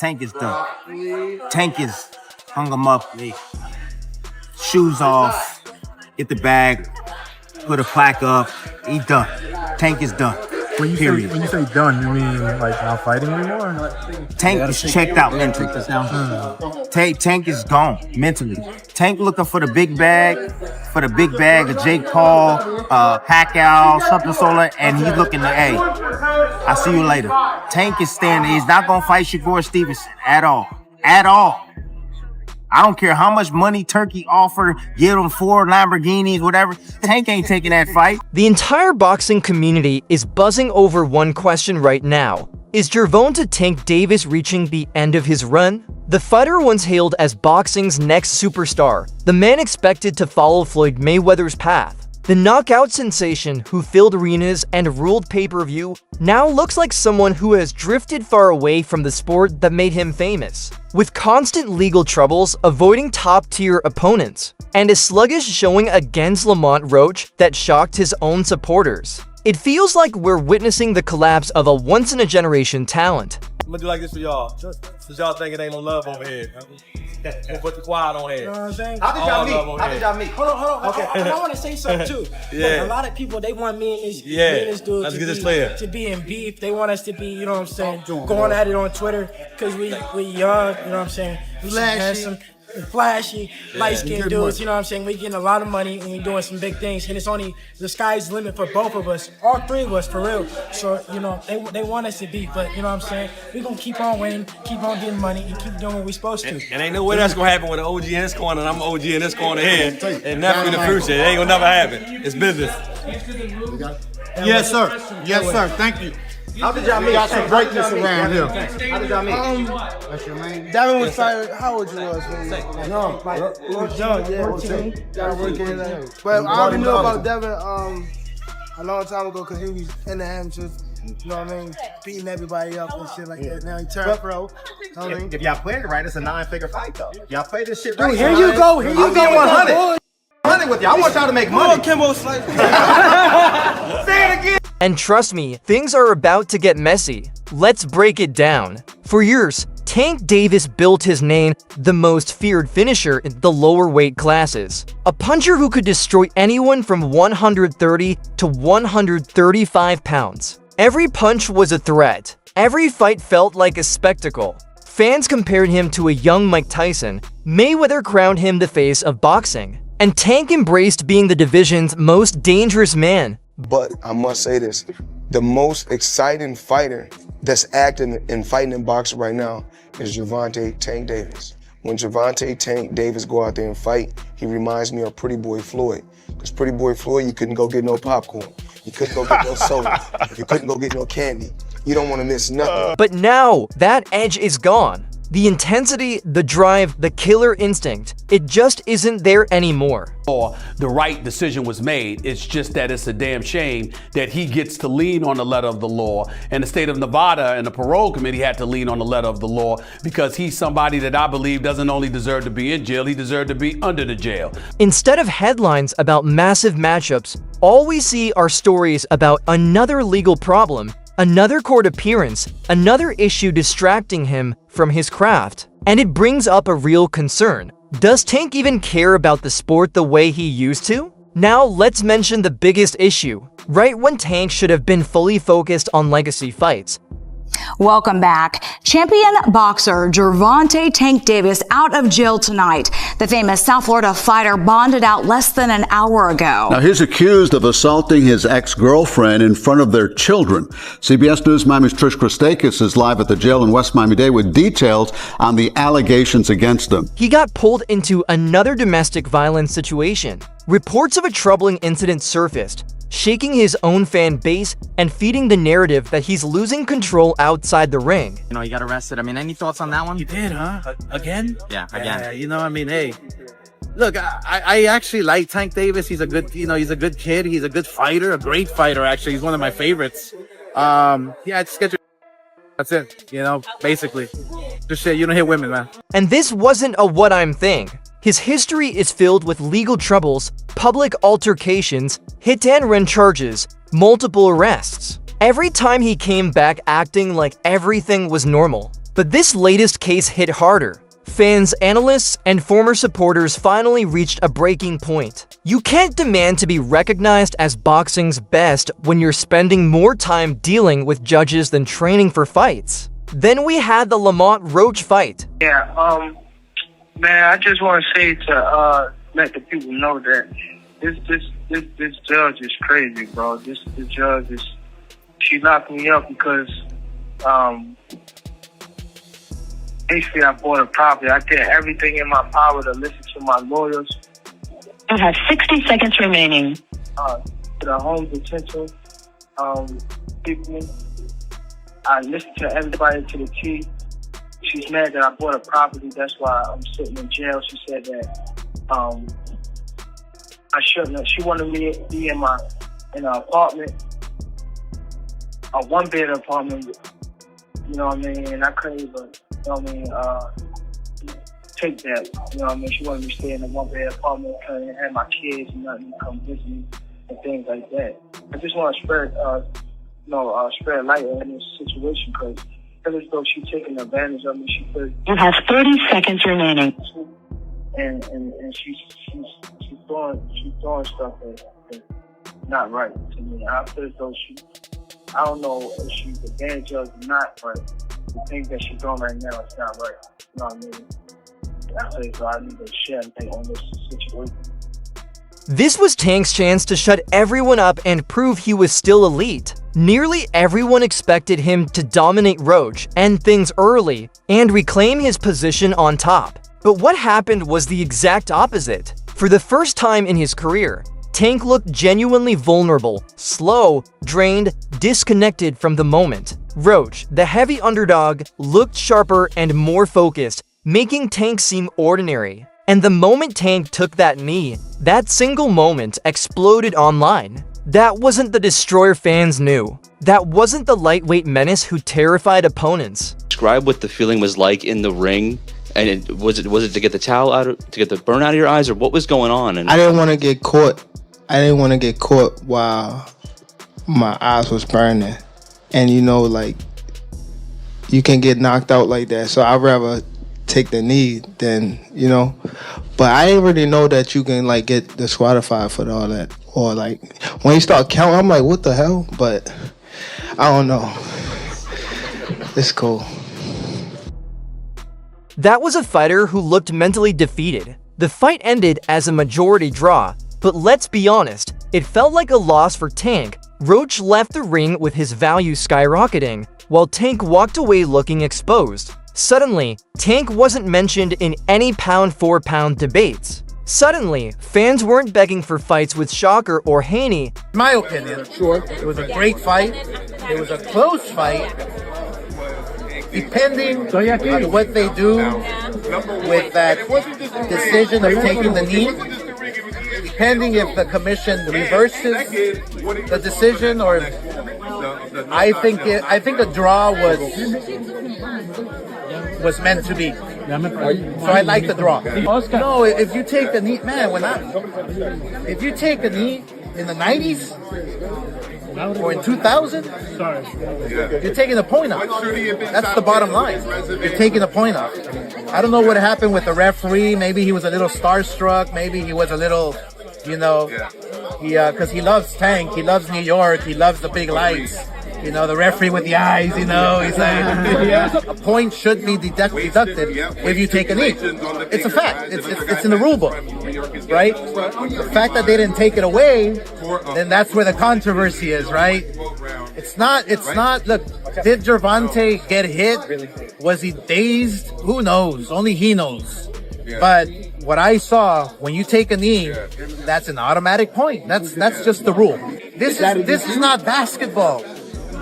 Tank is done. Tank is hung him up. Shoes off. Get the bag. Put a plaque up. He done. Tank is done. When you say done, you mean like not fighting anymore? Tank is checked out mentally. Tank is gone mentally. Tank looking for the big bag, of Jake Paul, Pacquiao, something solo, and he's looking to, hey, I'll see you later. Tank is standing. He's not gonna fight Shakur Stevenson at all. At all. I don't care how much money Turkey offered, give him 4 Lamborghinis, whatever. Tank ain't taking that fight. The entire boxing community is buzzing over one question right now. Is Gervonta Tank Davis reaching the end of his run? The fighter once hailed as boxing's next superstar, the man expected to follow Floyd Mayweather's path. The knockout sensation who filled arenas and ruled pay-per-view now looks like someone who has drifted far away from the sport that made him famous. With constant legal troubles avoiding top-tier opponents, and a sluggish showing against Lamont Roach that shocked his own supporters, it feels like we're witnessing the collapse of a once-in-a-generation talent. I'm gonna do like this for y'all, since y'all think it ain't no love over here. We'll put the quiet on here. You know what I'm saying? How did y'all meet? Hold on. Okay. I want to say something too. Yeah. Look, a lot of people, they want me and this dude Let's get this clear. to be in beef. They want us to be, you know what I'm saying, going at it on Twitter because we young, you know what I'm saying? We handsome, flashy, light-skinned dudes, you know what I'm saying? We getting a lot of money and we doing some big things, and it's only the sky's the limit for both of us, all 3 of us, for real. So, you know, they want us to beef, but you know what I'm saying? We gonna keep on winning, keep on getting money, and keep doing what we supposed to. And ain't no way that's gonna happen with an OG in this corner and I'm OG in this corner here. And never in the future. It ain't gonna never happen. It's business. Yes, sir. Yes, sir. Thank you. How did y'all meet? Got some greatness around here. How did y'all meet? That's your name? Devin was fighting. How old you was? Young. He was young, yeah. 14. But I already knew about Devin a long time ago because he was in the amateurs. You know what I mean? Beating everybody up and shit like that. Now he turned pro. If y'all played it right, it's a 9-figure fight though. Y'all play this shit right. Dude, here you go. Here you go. 100 with y'all. I want y'all to make money. Kimbo Slice. Say it again. And trust me, things are about to get messy. Let's break it down. For years, Tank Davis built his name the most feared finisher in the lower weight classes. A puncher who could destroy anyone from 130 to 135 pounds. Every punch was a threat. Every fight felt like a spectacle. Fans compared him to a young Mike Tyson. Mayweather crowned him the face of boxing. And Tank embraced being the division's most dangerous man. But I must say this, the most exciting fighter that's acting and fighting in boxing right now is Gervonta Tank Davis. When Gervonta Tank Davis go out there and fight, he reminds me of Pretty Boy Floyd. Because Pretty Boy Floyd, you couldn't go get no popcorn. You couldn't go get no soda. You couldn't go get no candy. You don't want to miss nothing. But now, that edge is gone. The intensity, the drive, the killer instinct, it just isn't there anymore. Or the right decision was made. It's just that it's a damn shame that he gets to lean on the letter of the law, and the state of Nevada and the parole committee had to lean on the letter of the law because he's somebody that I believe doesn't only deserve to be in jail, he deserved to be under the jail. Instead of headlines about massive matchups, all we see are stories about another legal problem, another court appearance, another issue distracting him from his craft. And it brings up a real concern. Does Tank even care about the sport the way he used to? Now let's mention the biggest issue. Right when Tank should have been fully focused on legacy fights. Welcome back. Champion boxer Gervonta Tank Davis out of jail tonight. The famous South Florida fighter bonded out less than an hour ago. Now he's accused of assaulting his ex-girlfriend in front of their children. CBS News Miami's Trish Christakis is live at the jail in West Miami-Dade with details on the allegations against him. He got pulled into another domestic violence situation. Reports of a troubling incident surfaced, shaking his own fan base and feeding the narrative that he's losing control outside the ring. You know, he got arrested. I mean, any thoughts on that one? He did, huh? Again? Yeah, again. You know, I mean, hey, look, I actually like Tank Davis. He's a good, he's a good kid. He's a good fighter, a great fighter, actually. He's one of my favorites. Just get your... That's it, basically. Just say, you don't hit women, man. And this wasn't a what I'm thing. His history is filled with legal troubles, public altercations, hit-and-run charges, multiple arrests. Every time he came back acting like everything was normal. But this latest case hit harder. Fans, analysts, and former supporters finally reached a breaking point. You can't demand to be recognized as boxing's best when you're spending more time dealing with judges than training for fights. Then we had the Lamont-Roach fight. Yeah, man, I just want to say to let the people know that this judge is crazy, bro. This judge is, she knocked me up because basically I bought a property. I did everything in my power to listen to my lawyers. You have 60 seconds remaining. To the home detention people. I listened to everybody to the T. She's mad that I bought a property. That's why I'm sitting in jail. She said that I shouldn't. She wanted me to be in an apartment, a one-bed apartment. You know what I mean? And I couldn't even, you know what I mean, take that. You know what I mean? She wanted me to stay in a one-bed apartment, couldn't have my kids and nothing to come visit me and things like that. I just want to spread light on this situation because I feel as though she's taking advantage of me. She feels You have 30 seconds remaining. and she's doing stuff that's not right to me. I feel as though I don't know if she's a bad judge or not, but the things that she's doing right now is not right. You know what I mean? I feel as though I need to share light on this situation. This was Tank's chance to shut everyone up and prove he was still elite. Nearly everyone expected him to dominate Roach, end things early, and reclaim his position on top. But what happened was the exact opposite. For the first time in his career, Tank looked genuinely vulnerable, slow, drained, disconnected from the moment. Roach, the heavy underdog, looked sharper and more focused, making Tank seem ordinary. And the moment Tank took that knee, that single moment exploded online. That wasn't the destroyer fans knew. That wasn't the lightweight menace who terrified opponents. Describe what the feeling was like in the ring, and was it to get the towel out, to get the burn out of your eyes, or what was going on? And I didn't want to get caught. I didn't want to get caught while my eyes was burning, and you can get knocked out like that. So I'd rather take the knee than, but I didn't really know that you can get disqualified for all that, or when you start counting, I'm like, what the hell? But I don't know. It's cool. That was a fighter who looked mentally defeated. The fight ended as a majority draw, but let's be honest, it felt like a loss for Tank. Roach left the ring with his value skyrocketing, while Tank walked away looking exposed. Suddenly, Tank wasn't mentioned in any pound-for-pound debates. Suddenly, fans weren't begging for fights with Shocker or Haney. In my opinion, sure, it was a great fight. It was a close fight. Depending on what they do with that decision of taking the knee, depending if the commission reverses the decision, or I think a draw was meant to be. So I like the draw. No, if you take the knee, man, if you take a knee in the 90s or in 2000, you're taking a point off. That's the bottom line. You're taking a point off. I don't know what happened with the referee. Maybe he was a little starstruck. Maybe he was a little, because he loves Tank. He loves New York. He loves the big lights. The referee with the eyes, he's like, a point should be deducted if you take a knee. It's a fact. It's in the rule book, right? The fact that they didn't take it away, then that's where the controversy is, right? It's not, look, did Gervonta get hit? Was he dazed? Who knows? Only he knows. But what I saw, when you take a knee, that's an automatic point. That's just the rule. This is not basketball.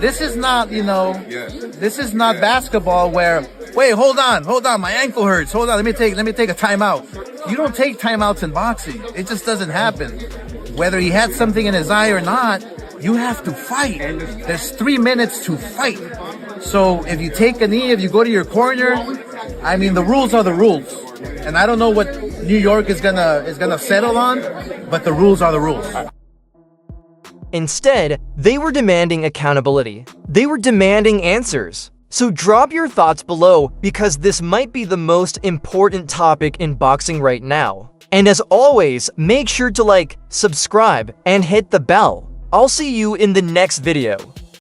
This is not, this is not basketball where, wait, hold on, my ankle hurts. Hold on, let me take a timeout. You don't take timeouts in boxing. It just doesn't happen. Whether he had something in his eye or not, you have to fight. There's 3 minutes to fight. So if you take a knee, if you go to your corner, the rules are the rules. And I don't know what New York is gonna settle on, but the rules are the rules. Instead, they were demanding accountability. They were demanding answers. So drop your thoughts below because this might be the most important topic in boxing right now. And as always, make sure to like, subscribe, and hit the bell. I'll see you in the next video.